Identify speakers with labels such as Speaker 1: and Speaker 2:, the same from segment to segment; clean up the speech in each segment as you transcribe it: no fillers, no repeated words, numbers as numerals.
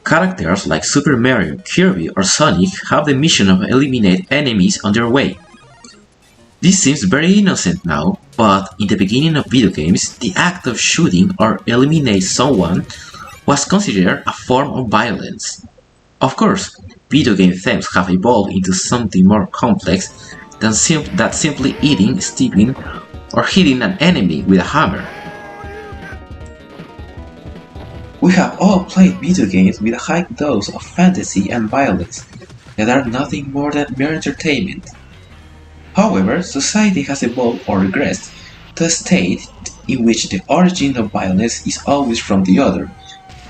Speaker 1: Characters like Super Mario, Kirby, or Sonic have the mission of eliminate enemies on their way. This seems very innocent now, but in the beginning of video games, the act of shooting or eliminate someone was considered a form of violence. Of course, video game themes have evolved into something more complex than simply eating, stepping, or hitting an enemy with a hammer. We have all played video games with a high dose of fantasy and violence that are nothing more than mere entertainment. However, society has evolved or regressed to a state in which the origin of violence is always from the other,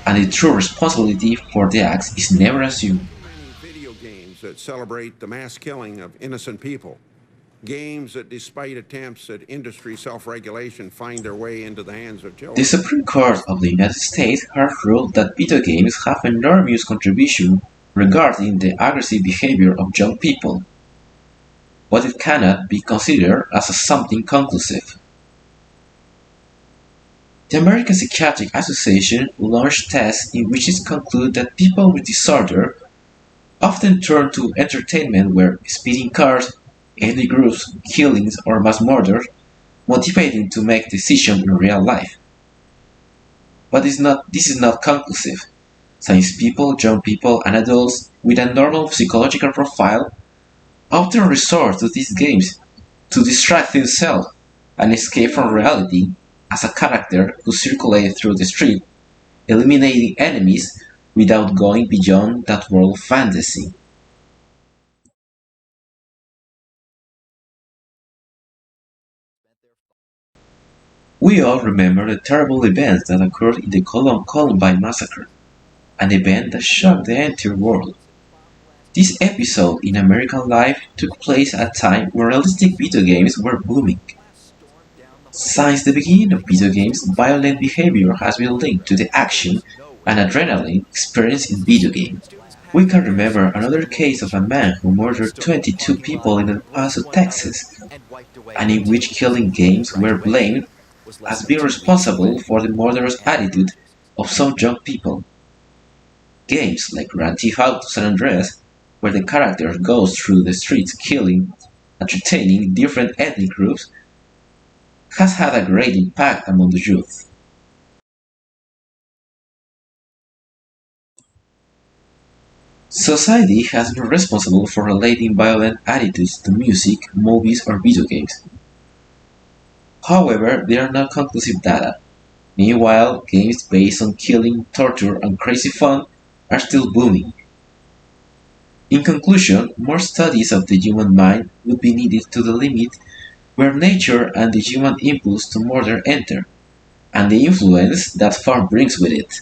Speaker 1: and the true responsibility for the acts is never assumed.
Speaker 2: Video games that celebrate the mass killing of innocent people. Games that, despite attempts at industry self-regulation, find their way into the hands of children.
Speaker 1: The Supreme Court of the United States has ruled that video games have enormous contribution regarding the aggressive behavior of young people, but it cannot be considered as something conclusive. The American Psychiatric Association launched tests in which it concluded that people with disorder often turn to entertainment where speeding cars, ethnic groups, killings, or mass murder motivate them to make decisions in real life. But this is not conclusive, since people, young people, and adults with a normal psychological profile often resort to these games to distract themselves and escape from reality as a character who circulates through the street, eliminating enemies without going beyond that world of fantasy. We all remember the terrible events that occurred in the Columbine massacre, an event that shocked the entire world. This episode in American life took place at a time when realistic video games were booming. Since the beginning of video games, violent behavior has been linked to the action and adrenaline experienced in video games. We can remember another case of a man who murdered 22 people in El Paso, Texas, and in which killing games were blamed as being responsible for the murderous attitude of some young people. Games like Grand Theft Auto San Andreas, where the character goes through the streets killing, entertaining different ethnic groups, has had a great impact among the youth. Society has been responsible for relating violent attitudes to music, movies, or video games. However, there are not conclusive data. Meanwhile, games based on killing, torture, and crazy fun are still booming. In conclusion, more studies of the human mind would be needed to delimit where nature and the human impulse to murder enter, and the influence that fun brings with it.